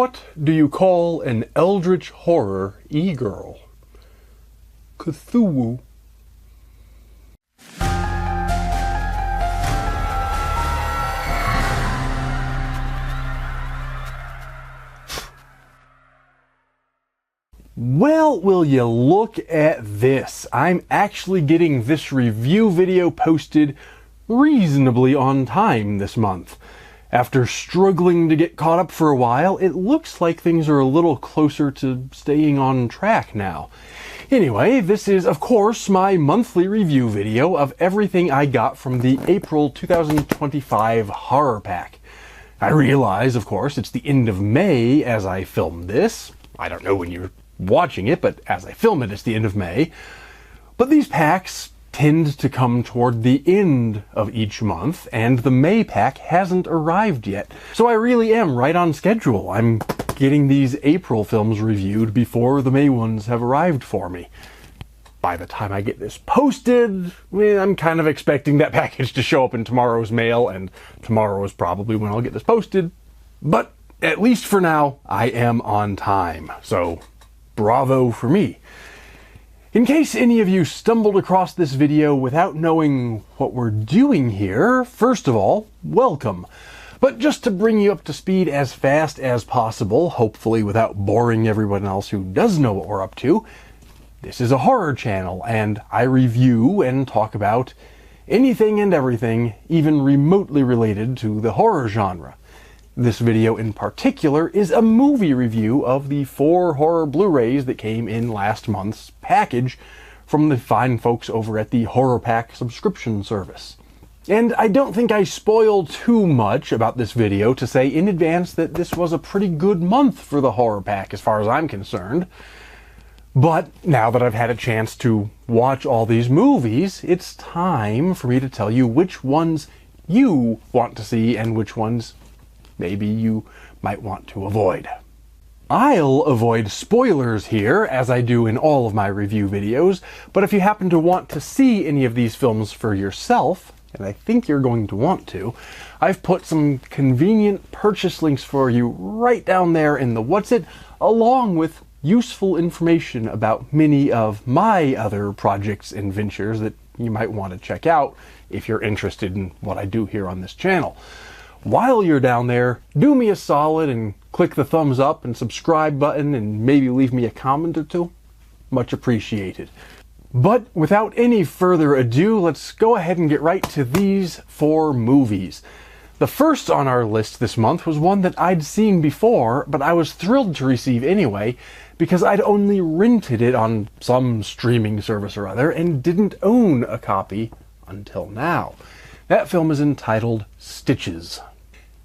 What do you call an eldritch horror e-girl? Cthulhu. Well, will you look at this? I'm actually getting this review video posted reasonably on time this month. After struggling to get caught up for a while, it looks like things are a little closer to staying on track now. Anyway, this is, of course, my monthly review video of everything I got from the April 2025 HorrorPack. I realize, of course, it's the end of May as I film this. I don't know when you're watching it, but as I film it, it's the end of May. But these packs tend to come toward the end of each month, and the May pack hasn't arrived yet. So I really am right on schedule. I'm getting these April films reviewed before the May ones have arrived for me. By the time I get this posted, I'm kind of expecting that package to show up in tomorrow's mail, and tomorrow is probably when I'll get this posted. But at least for now, I am on time. So bravo for me. In case any of you stumbled across this video without knowing what we're doing here, first of all, welcome. But just to bring you up to speed as fast as possible, hopefully without boring everyone else who does know what we're up to, this is a horror channel, and I review and talk about anything and everything even remotely related to the horror genre. This video in particular is a movie review of the 4 horror Blu-rays that came in last month's package from the fine folks over at the HorrorPack subscription service. And I don't think I spoil too much about this video to say in advance that this was a pretty good month for the HorrorPack as far as I'm concerned. But now that I've had a chance to watch all these movies, it's time for me to tell you which ones you want to see and which ones maybe you might want to avoid. I'll avoid spoilers here, as I do in all of my review videos, but if you happen to want to see any of these films for yourself, and I think you're going to want to, I've put some convenient purchase links for you right down there in the What's It, along with useful information about many of my other projects and ventures that you might want to check out if you're interested in what I do here on this channel. While you're down there, do me a solid and click the thumbs up and subscribe button and maybe leave me a comment or two. Much appreciated. But without any further ado, let's go ahead and get right to these 4 movies. The first on our list this month was one that I'd seen before, but I was thrilled to receive anyway, because I'd only rented it on some streaming service or other and didn't own a copy until now. That film is entitled Stitches.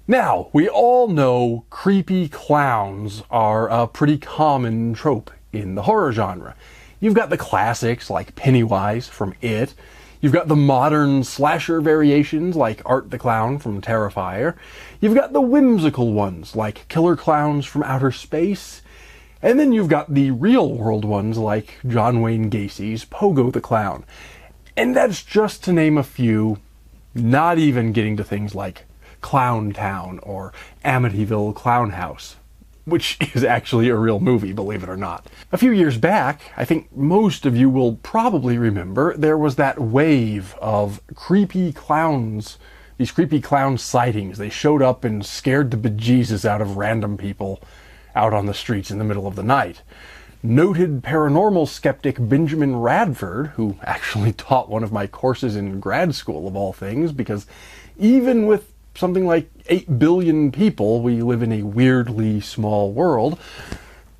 Now, we all know creepy clowns are a pretty common trope in the horror genre. You've got the classics like Pennywise from It. You've got the modern slasher variations like Art the Clown from Terrifier. You've got the whimsical ones like Killer Clowns from Outer Space. And then you've got the real-world ones like John Wayne Gacy's Pogo the Clown. And that's just to name a few, not even getting to things like Clown Town or Amityville Clown House, which is actually a real movie, believe it or not. A few years back, I think most of you will probably remember, there was that wave of creepy clowns, these creepy clown sightings. They showed up and scared the bejesus out of random people out on the streets in the middle of the night. Noted paranormal skeptic Benjamin Radford, who actually taught one of my courses in grad school of all things, because even with something like 8 billion people, we live in a weirdly small world.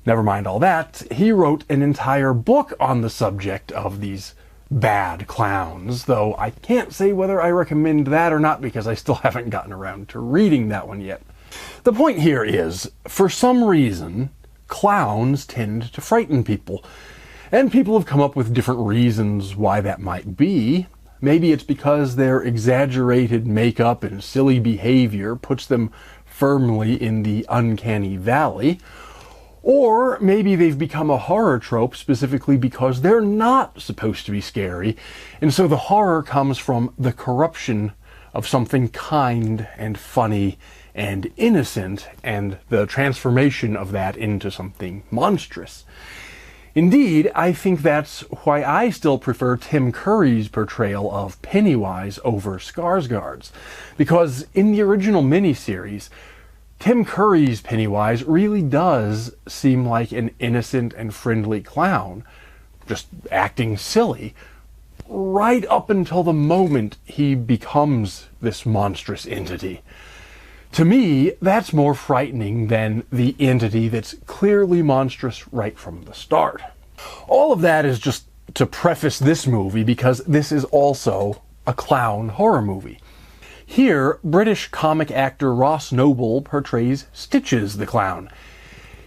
Never mind all that, he wrote an entire book on the subject of these bad clowns, though I can't say whether I recommend that or not because I still haven't gotten around to reading that one yet. The point here is, for some reason, clowns tend to frighten people, and people have come up with different reasons why that might be. Maybe it's because their exaggerated makeup and silly behavior puts them firmly in the uncanny valley. Or maybe they've become a horror trope specifically because they're not supposed to be scary, and so the horror comes from the corruption of something kind and funny and innocent, and the transformation of that into something monstrous. Indeed, I think that's why I still prefer Tim Curry's portrayal of Pennywise over Skarsgård's, because in the original miniseries, Tim Curry's Pennywise really does seem like an innocent and friendly clown, just acting silly, right up until the moment he becomes this monstrous entity. To me, that's more frightening than the entity that's clearly monstrous right from the start. All of that is just to preface this movie, because this is also a clown horror movie. Here, British comic actor Ross Noble portrays Stitches the clown.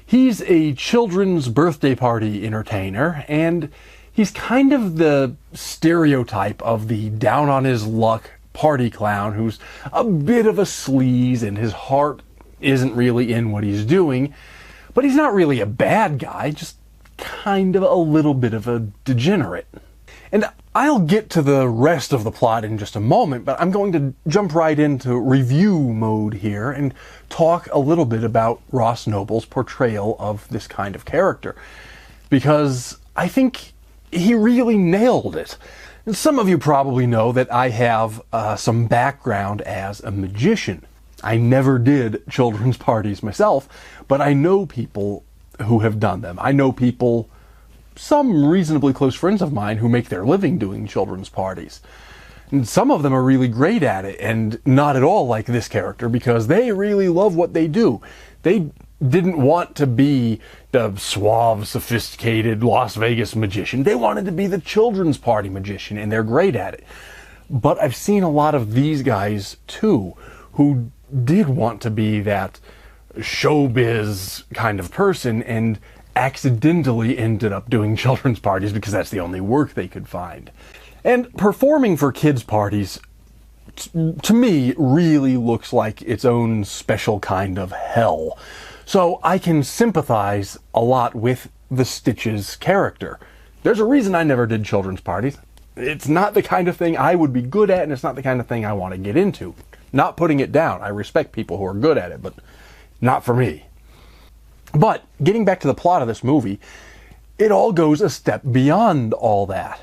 He's a children's birthday party entertainer, and he's kind of the stereotype of the down-on-his-luck party clown who's a bit of a sleaze and his heart isn't really in what he's doing, but he's not really a bad guy, just kind of a little bit of a degenerate. And I'll get to the rest of the plot in just a moment, but I'm going to jump right into review mode here and talk a little bit about Ross Noble's portrayal of this kind of character, because I think he really nailed it. And some of you probably know that I have some background as a magician. I never did children's parties myself, but I know people who have done them. I know people, some reasonably close friends of mine, who make their living doing children's parties. And some of them are really great at it, and not at all like this character, because they really love what they do. They didn't want to be the suave, sophisticated Las Vegas magician. They wanted to be the children's party magician, and they're great at it. But I've seen a lot of these guys, too, who did want to be that showbiz kind of person and accidentally ended up doing children's parties because that's the only work they could find. And performing for kids' parties, to me, really looks like its own special kind of hell. So I can sympathize a lot with the Stitches character. There's a reason I never did children's parties. It's not the kind of thing I would be good at, and it's not the kind of thing I want to get into. Not putting it down. I respect people who are good at it, but not for me. But getting back to the plot of this movie, it all goes a step beyond all that.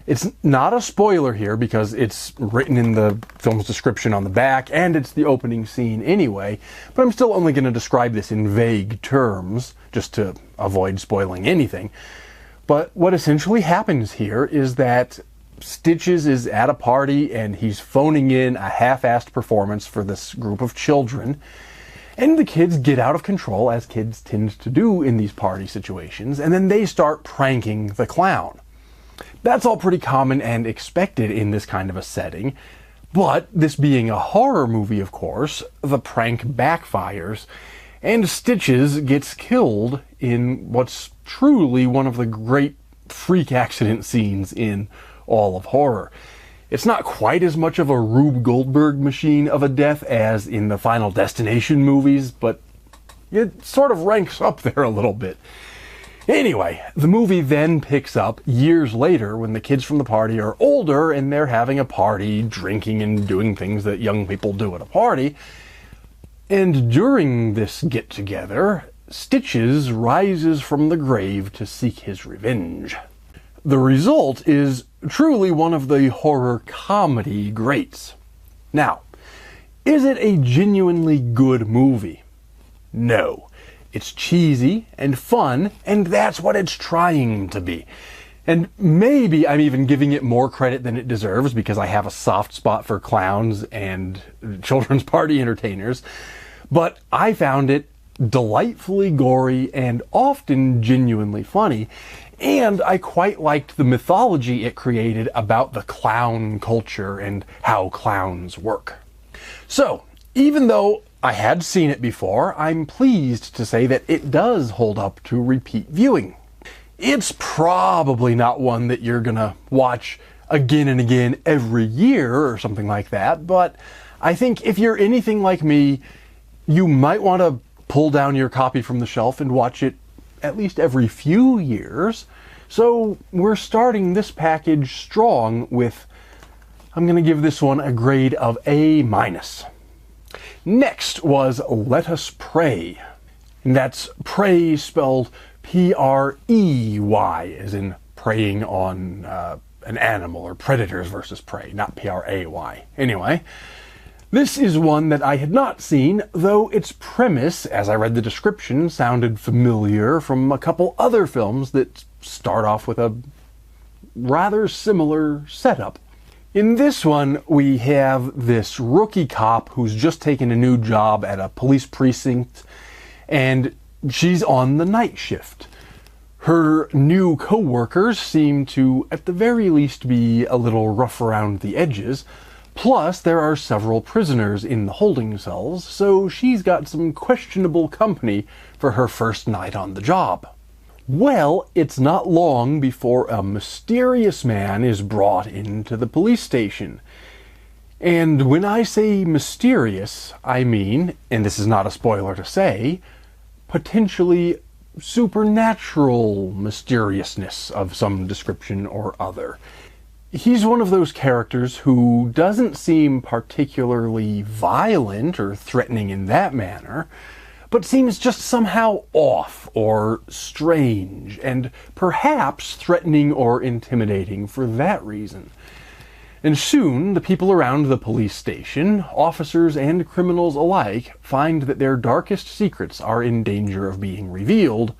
It's not a spoiler here because it's written in the film's description on the back, and it's the opening scene anyway, but I'm still only going to describe this in vague terms, just to avoid spoiling anything. But what essentially happens here is that Stitches is at a party, and he's phoning in a half-assed performance for this group of children, and the kids get out of control, as kids tend to do in these party situations, and then they start pranking the clown. That's all pretty common and expected in this kind of a setting, but this being a horror movie, of course, the prank backfires, and Stitches gets killed in what's truly one of the great freak accident scenes in all of horror. It's not quite as much of a Rube Goldberg machine of a death as in the Final Destination movies, but it sort of ranks up there a little bit. Anyway, the movie then picks up years later when the kids from the party are older and they're having a party, drinking and doing things that young people do at a party. And during this get-together, Stitches rises from the grave to seek his revenge. The result is truly one of the horror comedy greats. Now, is it a genuinely good movie? No. It's cheesy and fun, and that's what it's trying to be. And maybe I'm even giving it more credit than it deserves because I have a soft spot for clowns and children's party entertainers, but I found it delightfully gory and often genuinely funny, and I quite liked the mythology it created about the clown culture and how clowns work. So, even though I had seen it before, I'm pleased to say that it does hold up to repeat viewing. It's probably not one that you're gonna watch again and again every year or something like that, but I think if you're anything like me, you might want to pull down your copy from the shelf and watch it at least every few years. So we're starting this package strong with, I'm gonna give this one a grade of A-. Next was Let Us Prey. And that's prey spelled P-R-E-Y, as in preying on an animal, or predators versus prey, not P-R-A-Y. Anyway, this is one that I had not seen, though its premise, as I read the description, sounded familiar from a couple other films that start off with a rather similar setup. In this one, we have this rookie cop who's just taken a new job at a police precinct, and she's on the night shift. Her new co-workers seem to, at the very least, be a little rough around the edges. Plus, there are several prisoners in the holding cells, so she's got some questionable company for her first night on the job. Well, it's not long before a mysterious man is brought into the police station. And when I say mysterious, I mean, and this is not a spoiler to say, potentially supernatural mysteriousness of some description or other. He's one of those characters who doesn't seem particularly violent or threatening in that manner, but seems just somehow off or strange, and perhaps threatening or intimidating for that reason. And soon, the people around the police station, officers and criminals alike, find that their darkest secrets are in danger of being revealed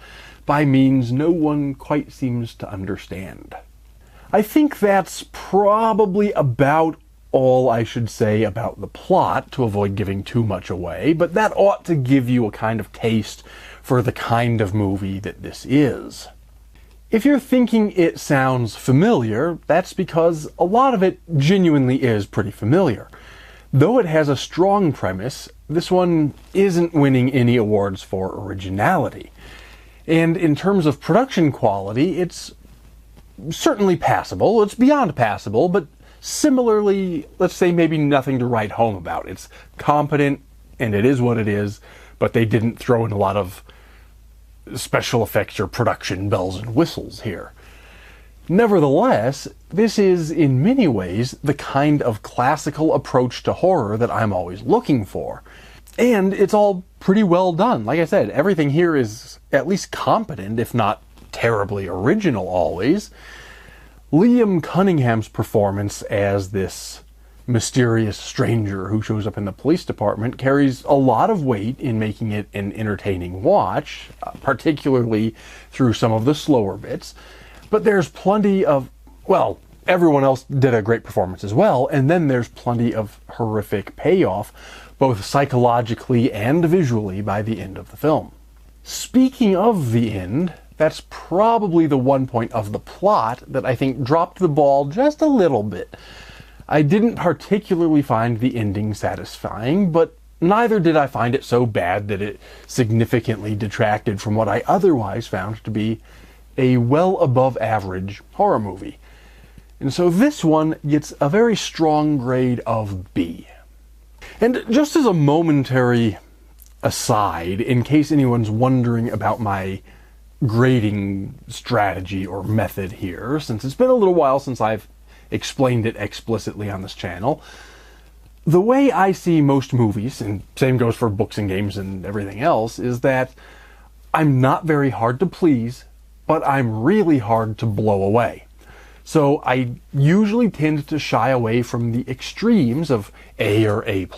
by means no one quite seems to understand. I think that's probably about all I should say about the plot, to avoid giving too much away, but that ought to give you a kind of taste for the kind of movie that this is. If you're thinking it sounds familiar, that's because a lot of it genuinely is pretty familiar. Though it has a strong premise, this one isn't winning any awards for originality. And in terms of production quality, it's certainly passable. It's beyond passable, but similarly, let's say maybe nothing to write home about. It's competent, and it is what it is, but they didn't throw in a lot of special effects or production bells and whistles here. Nevertheless, this is in many ways the kind of classical approach to horror that I'm always looking for. And it's all pretty well done. Like I said, everything here is at least competent, if not terribly original always. Liam Cunningham's performance as this mysterious stranger who shows up in the police department carries a lot of weight in making it an entertaining watch, particularly through some of the slower bits. But there's plenty of, well, everyone else did a great performance as well, and then there's plenty of horrific payoff, both psychologically and visually, by the end of the film. Speaking of the end, that's probably the one point of the plot that I think dropped the ball just a little bit. I didn't particularly find the ending satisfying, but neither did I find it so bad that it significantly detracted from what I otherwise found to be a well above average horror movie. And so this one gets a very strong grade of B. And just as a momentary aside, in case anyone's wondering about my grading strategy or method here, since it's been a little while since I've explained it explicitly on this channel, the way I see most movies, and same goes for books and games and everything else, is that I'm not very hard to please, but I'm really hard to blow away. So I usually tend to shy away from the extremes of A or A+,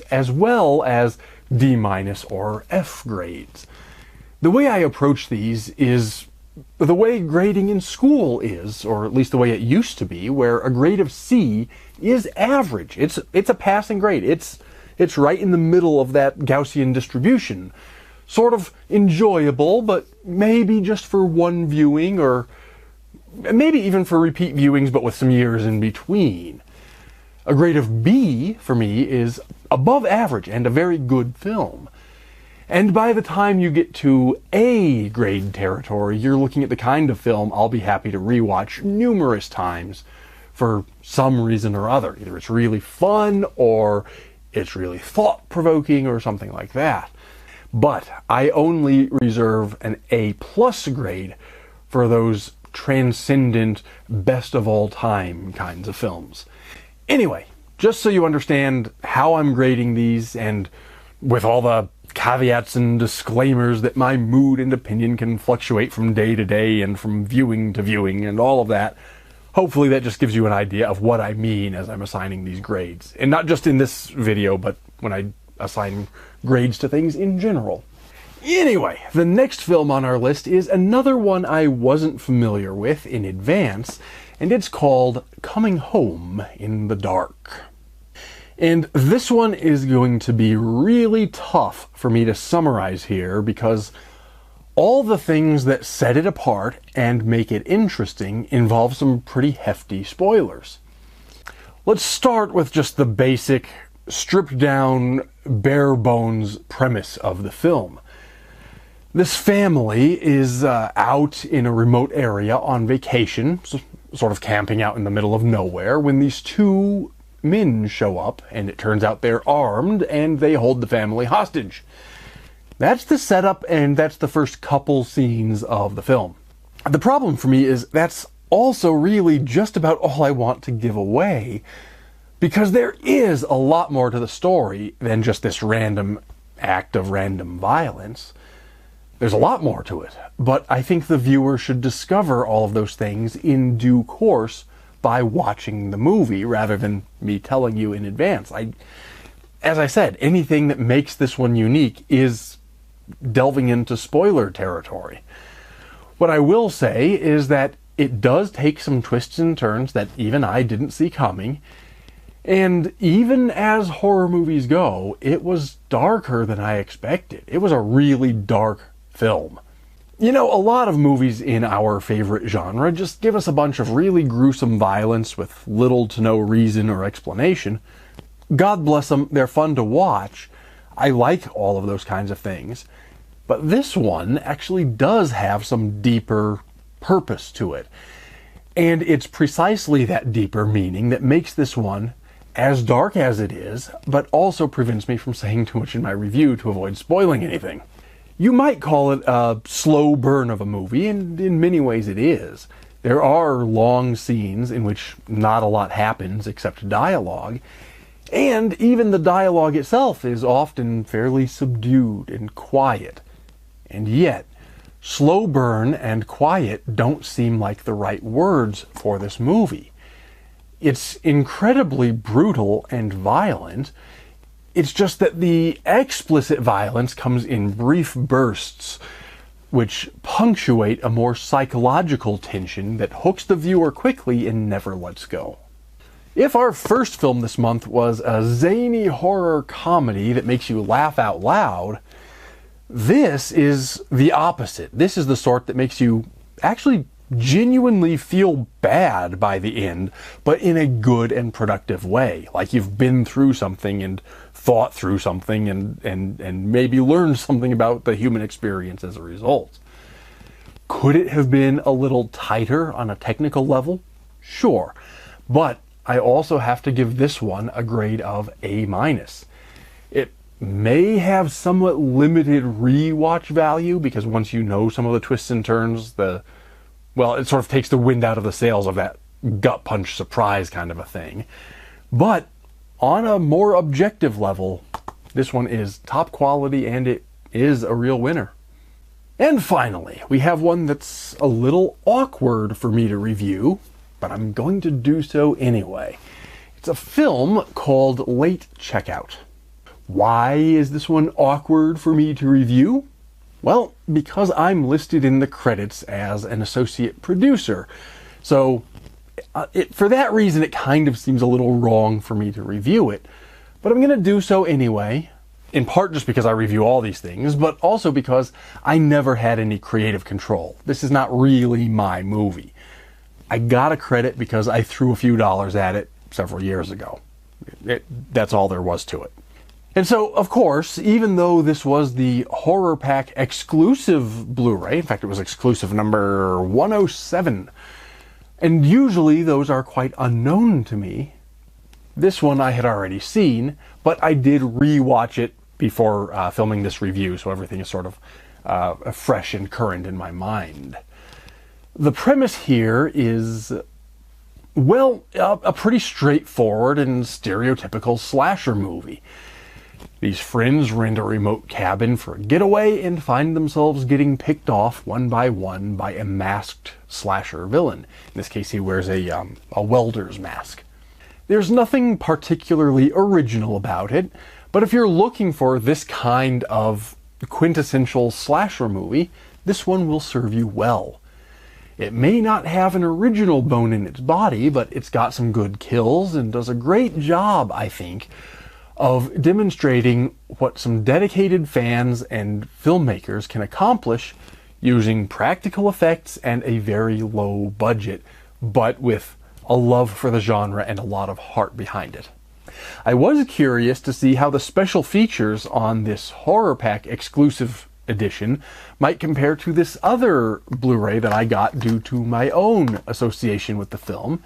as well as D- or F grades. The way I approach these is the way grading in school is, or at least the way it used to be, where a grade of C is average. It's a passing grade. It's right in the middle of that Gaussian distribution. Sort of enjoyable, but maybe just for one viewing, or maybe even for repeat viewings, but with some years in between. A grade of B, for me, is above average and a very good film. And by the time you get to A grade territory, you're looking at the kind of film I'll be happy to rewatch numerous times for some reason or other. Either it's really fun, or it's really thought-provoking, or something like that. But I only reserve an A+ grade for those transcendent, best of all time kinds of films. Anyway, just so you understand how I'm grading these, and with all the caveats and disclaimers that my mood and opinion can fluctuate from day to day and from viewing to viewing and all of that, hopefully that just gives you an idea of what I mean as I'm assigning these grades. And not just in this video, but when I assign grades to things in general. Anyway, the next film on our list is another one I wasn't familiar with in advance, and it's called Coming Home in the Dark. And this one is going to be really tough for me to summarize here, because all the things that set it apart and make it interesting involve some pretty hefty spoilers. Let's start with just the basic, stripped down, bare bones premise of the film. This family is out in a remote area on vacation, sort of camping out in the middle of nowhere, when these two men show up, and it turns out they're armed and they hold the family hostage. That's the setup, and that's the first couple scenes of the film. The problem for me is that's also really just about all I want to give away, because there is a lot more to the story than just this random act of random violence. There's a lot more to it, but I think the viewer should discover all of those things in due course by watching the movie, rather than me telling you in advance. As I said, anything that makes this one unique is delving into spoiler territory. What I will say is that it does take some twists and turns that even I didn't see coming, and even as horror movies go, it was darker than I expected. It was a really dark film. You know, a lot of movies in our favorite genre just give us a bunch of really gruesome violence with little to no reason or explanation. God bless them, they're fun to watch. I like all of those kinds of things. But this one actually does have some deeper purpose to it. And it's precisely that deeper meaning that makes this one as dark as it is, but also prevents me from saying too much in my review to avoid spoiling anything. You might call it a slow burn of a movie, and in many ways it is. There are long scenes in which not a lot happens except dialogue, and even the dialogue itself is often fairly subdued and quiet. And yet, slow burn and quiet don't seem like the right words for this movie. It's incredibly brutal and violent. It's just that the explicit violence comes in brief bursts, which punctuate a more psychological tension that hooks the viewer quickly and never lets go. If our first film this month was a zany horror comedy that makes you laugh out loud, this is the opposite. This is the sort that makes you actually genuinely feel bad by the end, but in a good and productive way. Like you've been through something and thought through something and maybe learned something about the human experience as a result. Could it have been a little tighter on a technical level? Sure. But I also have to give this one a grade of A-. It may have somewhat limited rewatch value, because once you know some of the twists and turns, it sort of takes the wind out of the sails of that gut punch surprise kind of a thing. But on a more objective level, this one is top quality, and it is a real winner. And finally, we have one that's a little awkward for me to review, but I'm going to do so anyway. It's a film called Late Checkout. Why is this one awkward for me to review? Well, because I'm listed in the credits as an associate producer. So for that reason, it kind of seems a little wrong for me to review it. But I'm going to do so anyway, in part just because I review all these things, but also because I never had any creative control. This is not really my movie. I got a credit because I threw a few dollars at it several years ago. That's all there was to it. And so, of course, even though this was the HorrorPack exclusive Blu-ray, in fact it was exclusive number 107, and usually those are quite unknown to me, this one I had already seen, but I did re-watch it before filming this review, so everything is sort of fresh and current in my mind. The premise here is Well, a pretty straightforward and stereotypical slasher movie. These friends rent a remote cabin for a getaway and find themselves getting picked off one by a masked slasher villain. In this case, he wears a welder's mask. There's nothing particularly original about it, but if you're looking for this kind of quintessential slasher movie, this one will serve you well. It may not have an original bone in its body, but it's got some good kills and does a great job, I think, of demonstrating what some dedicated fans and filmmakers can accomplish using practical effects and a very low budget, but with a love for the genre and a lot of heart behind it. I was curious to see how the special features on this HorrorPack exclusive edition might compare to this other Blu-ray that I got due to my own association with the film.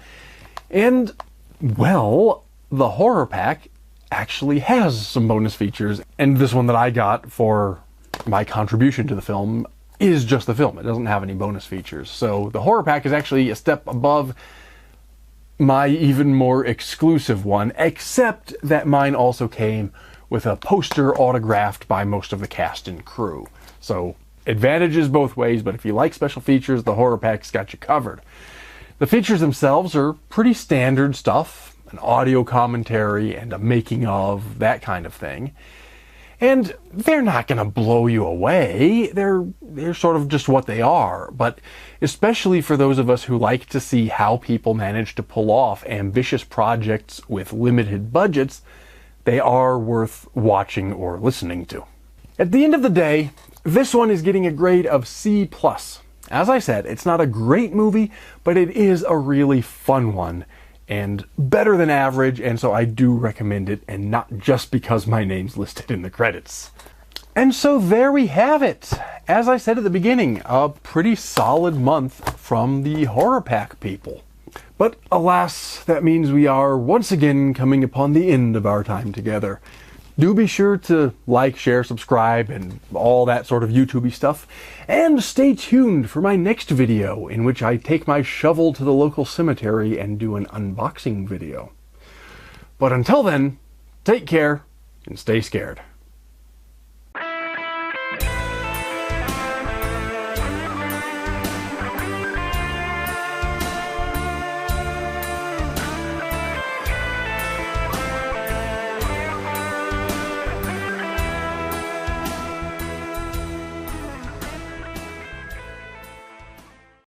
And, well, the HorrorPack actually has some bonus features, and this one that I got for my contribution to the film is just the film. It doesn't have any bonus features. So the HorrorPack is actually a step above my even more exclusive one, except that mine also came with a poster autographed by most of the cast and crew. So, advantages both ways, but if you like special features, the HorrorPack's got you covered. The features themselves are pretty standard stuff, an audio commentary and a making of, that kind of thing. And they're not going to blow you away. They're sort of just what they are. But especially for those of us who like to see how people manage to pull off ambitious projects with limited budgets, they are worth watching or listening to. At the end of the day, this one is getting a grade of C+. As I said, it's not a great movie, but it is a really fun one and better than average, and so I do recommend it, and not just because my name's listed in the credits. And so there we have it. As I said at the beginning, a pretty solid month from the HorrorPack people. But alas, that means we are once again coming upon the end of our time together. Do be sure to like, share, subscribe, and all that sort of YouTube-y stuff. And stay tuned for my next video, in which I take my shovel to the local cemetery and do an unboxing video. But until then, take care and stay scared.